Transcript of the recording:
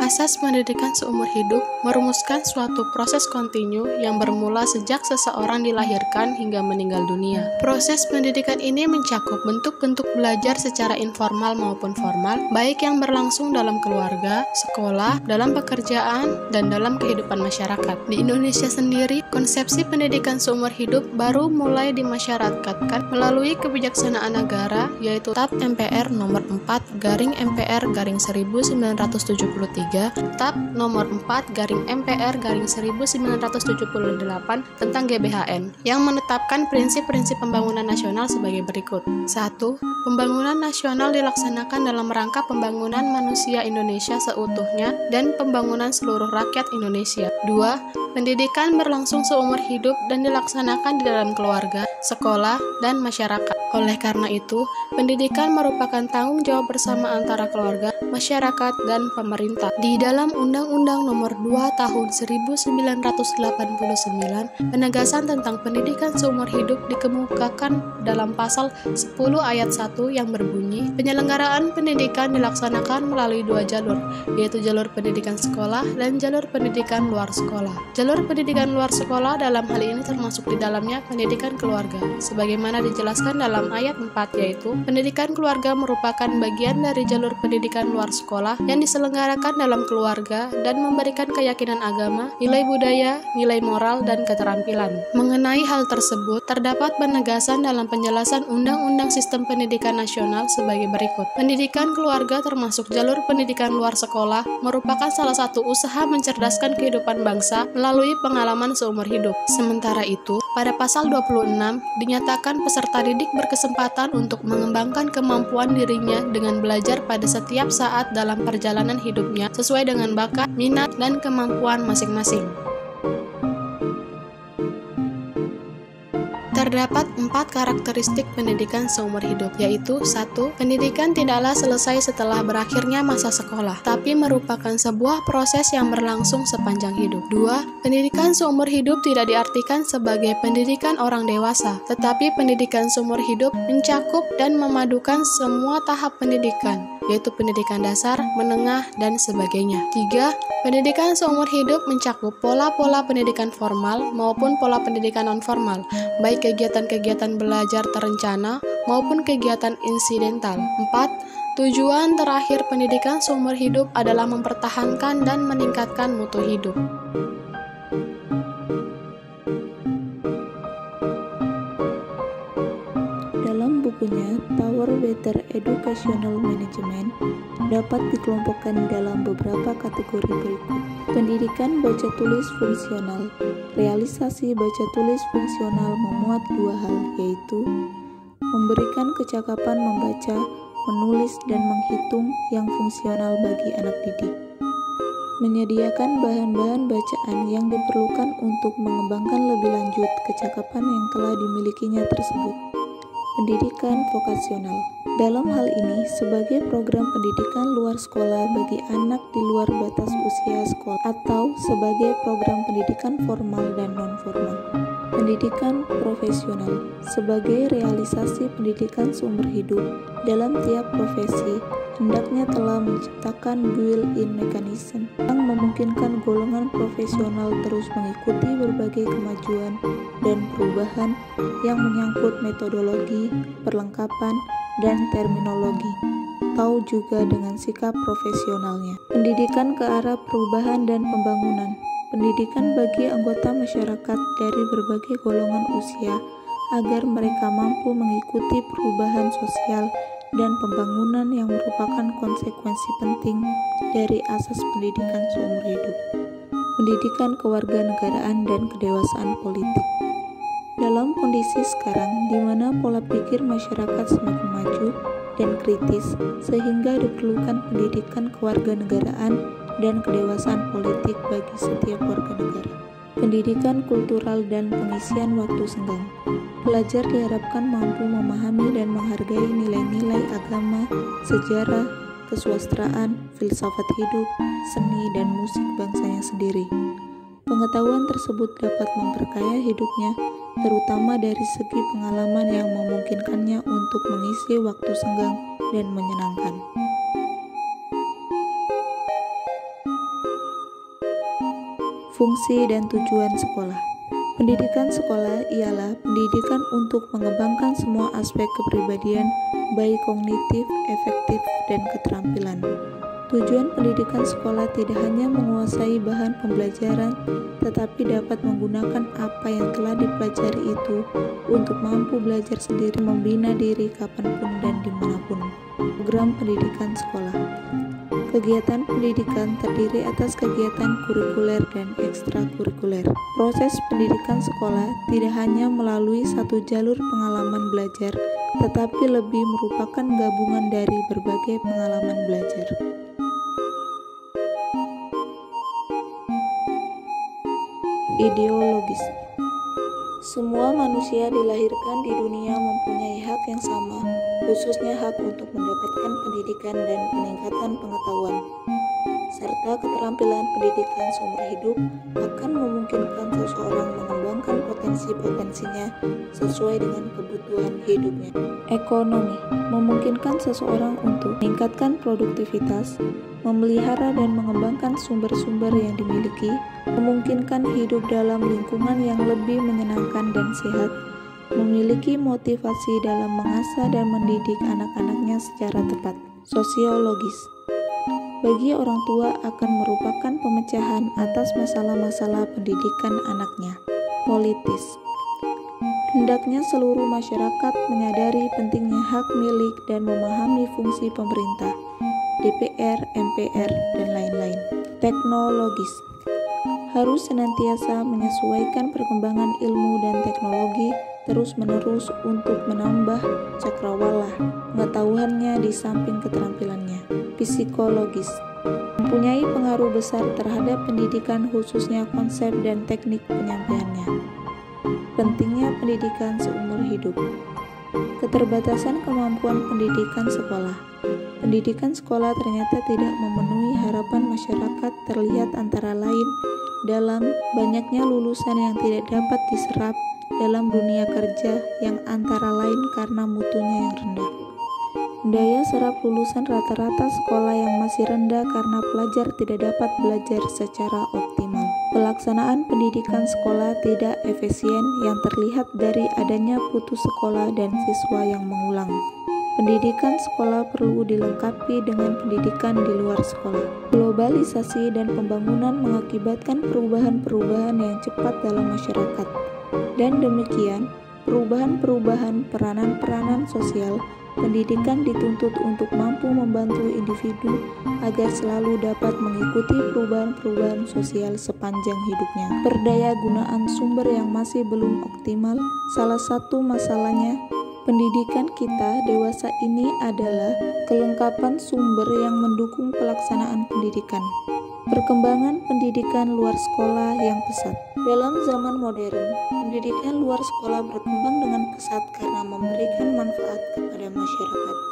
Asas pendidikan seumur hidup merumuskan suatu proses kontinu yang bermula sejak seseorang dilahirkan hingga meninggal dunia. Proses pendidikan ini mencakup bentuk-bentuk belajar secara informal maupun formal, baik yang berlangsung dalam keluarga, sekolah, dalam pekerjaan, dan dalam kehidupan masyarakat. Di Indonesia sendiri, konsepsi pendidikan seumur hidup baru mulai dimasyarakatkan melalui kebijaksanaan negara, yaitu TAP MPR nomor 4/MPR/1973, TAP nomor 4/MPR/1978 tentang GBHN yang menetapkan prinsip-prinsip pembangunan nasional sebagai berikut. 1. Pembangunan nasional dilaksanakan dalam rangka pembangunan manusia Indonesia seutuhnya dan pembangunan seluruh rakyat Indonesia. 2. Pendidikan berlangsung seumur hidup dan dilaksanakan di dalam keluarga, sekolah, dan masyarakat. Oleh karena itu, pendidikan merupakan tanggung jawab bersama antara keluarga, masyarakat, dan pemerintah. Di dalam Undang-Undang Nomor 2 Tahun 1989, penegasan tentang pendidikan seumur hidup dikemukakan dalam pasal 10 ayat 1 yang berbunyi, penyelenggaraan pendidikan dilaksanakan melalui dua jalur, yaitu jalur pendidikan sekolah dan jalur pendidikan luar sekolah. Jalur pendidikan luar sekolah dalam hal ini termasuk di dalamnya pendidikan keluarga, sebagaimana dijelaskan dalam ayat 4, yaitu pendidikan keluarga merupakan bagian dari jalur pendidikan luar sekolah yang diselenggarakan dalam keluarga dan memberikan keyakinan agama, nilai budaya, nilai moral, dan keterampilan. Mengenai hal tersebut, terdapat penegasan dalam penjelasan Undang-Undang Sistem Pendidikan Nasional sebagai berikut. Pendidikan keluarga termasuk jalur pendidikan luar sekolah merupakan salah satu usaha mencerdaskan kehidupan bangsa melalui pengalaman seumur hidup. Sementara itu, pada pasal 26 dinyatakan peserta didik berkesempatan untuk mengembangkan kemampuan dirinya dengan belajar pada setiap saat dalam perjalanan hidupnya sesuai dengan bakat, minat, dan kemampuan masing-masing. Terdapat 4 karakteristik pendidikan seumur hidup, yaitu 1. Pendidikan tidaklah selesai setelah berakhirnya masa sekolah, tapi merupakan sebuah proses yang berlangsung sepanjang hidup. 2. Pendidikan seumur hidup tidak diartikan sebagai pendidikan orang dewasa, tetapi pendidikan seumur hidup mencakup dan memadukan semua tahap pendidikan, yaitu pendidikan dasar, menengah, dan sebagainya. 3. Pendidikan seumur hidup mencakup pola-pola pendidikan formal maupun pola pendidikan non-formal, baik kegiatan-kegiatan belajar terencana maupun kegiatan insidental. 4. Tujuan terakhir pendidikan seumur hidup adalah mempertahankan dan meningkatkan mutu hidup. Dalam bukunya Power Better Educational Management dapat dikelompokkan dalam beberapa kategori berikut. Pendidikan baca tulis fungsional. Realisasi baca tulis fungsional memuat dua hal, yaitu memberikan kecakapan membaca, menulis, dan menghitung yang fungsional bagi anak didik. Menyediakan bahan-bahan bacaan yang diperlukan untuk mengembangkan lebih lanjut kecakapan yang telah dimilikinya tersebut. Pendidikan vokasional. Dalam hal ini, sebagai program pendidikan luar sekolah bagi anak di luar batas usia sekolah atau sebagai program pendidikan formal dan non-formal. Pendidikan profesional. Sebagai realisasi pendidikan seumur hidup dalam tiap profesi, hendaknya telah menciptakan built-in mechanism yang memungkinkan golongan profesional terus mengikuti berbagai kemajuan dan perubahan yang menyangkut metodologi, perlengkapan, dan terminologi, tahu juga dengan sikap profesionalnya. Pendidikan ke arah perubahan dan pembangunan. Pendidikan bagi anggota masyarakat dari berbagai golongan usia agar mereka mampu mengikuti perubahan sosial dan pembangunan yang merupakan konsekuensi penting dari asas pendidikan seumur hidup. Pendidikan kewarganegaraan dan kedewasaan politik. Dalam kondisi sekarang, di mana pola pikir masyarakat semakin maju dan kritis, sehingga diperlukan pendidikan kewarganegaraan dan kedewasaan politik bagi setiap warga negara. Pendidikan kultural dan pengisian waktu senggang. Pelajar diharapkan mampu memahami dan menghargai nilai-nilai agama, sejarah, kesusastraan, filsafat hidup, seni, dan musik bangsanya sendiri. Pengetahuan tersebut dapat memperkaya hidupnya, terutama dari segi pengalaman yang memungkinkannya untuk mengisi waktu senggang dan menyenangkan. Fungsi dan tujuan sekolah. Pendidikan sekolah ialah pendidikan untuk mengembangkan semua aspek kepribadian, baik kognitif, efektif, dan keterampilan. Tujuan pendidikan sekolah tidak hanya menguasai bahan pembelajaran, tetapi dapat menggunakan apa yang telah dipelajari itu untuk mampu belajar sendiri, membina diri kapanpun dan dimanapun. Program pendidikan sekolah. Kegiatan pendidikan terdiri atas kegiatan kurikuler dan ekstrakurikuler. Proses pendidikan sekolah tidak hanya melalui satu jalur pengalaman belajar, tetapi lebih merupakan gabungan dari berbagai pengalaman belajar. Ideologis. Semua manusia dilahirkan di dunia mempunyai hak yang sama, khususnya hak untuk mendapatkan pendidikan dan peningkatan pengetahuan, serta keterampilan pendidikan seumur hidup akan memungkinkan seseorang mengembangkan potensi-potensinya sesuai dengan kebutuhan hidupnya. Ekonomi memungkinkan seseorang untuk meningkatkan produktivitas, memelihara dan mengembangkan sumber-sumber yang dimiliki, memungkinkan hidup dalam lingkungan yang lebih menyenangkan dan sehat, memiliki motivasi dalam mengasah dan mendidik anak-anaknya secara tepat. Sosiologis. Bagi orang tua akan merupakan pemecahan atas masalah-masalah pendidikan anaknya. Politis. Hendaknya seluruh masyarakat menyadari pentingnya hak milik dan memahami fungsi pemerintah, DPR, MPR, dan lain-lain. Teknologis. Harus senantiasa menyesuaikan perkembangan ilmu dan teknologi terus-menerus untuk menambah cakrawala pengetahuannya di samping keterampilannya. Psikologis. Mempunyai pengaruh besar terhadap pendidikan khususnya konsep dan teknik penyampaiannya. Pentingnya pendidikan seumur hidup. Keterbatasan kemampuan pendidikan sekolah. Pendidikan sekolah ternyata tidak memenuhi harapan masyarakat terlihat antara lain dalam banyaknya lulusan yang tidak dapat diserap dalam dunia kerja yang antara lain karena mutunya yang rendah. Daya serap lulusan rata-rata sekolah yang masih rendah karena pelajar tidak dapat belajar secara optimal. Pelaksanaan pendidikan sekolah tidak efisien yang terlihat dari adanya putus sekolah dan siswa yang mengulang. Pendidikan sekolah perlu dilengkapi dengan pendidikan di luar sekolah. Globalisasi dan pembangunan mengakibatkan perubahan-perubahan yang cepat dalam masyarakat. Dan demikian, perubahan-perubahan peranan-peranan sosial, pendidikan dituntut untuk mampu membantu individu agar selalu dapat mengikuti perubahan-perubahan sosial sepanjang hidupnya. Perdaya gunaan sumber yang masih belum optimal, salah satu masalahnya pendidikan kita dewasa ini adalah kelengkapan sumber yang mendukung pelaksanaan pendidikan. Perkembangan pendidikan luar sekolah yang pesat. Dalam zaman modern, pendidikan luar sekolah berkembang dengan pesat karena memberikan manfaat kepada masyarakat.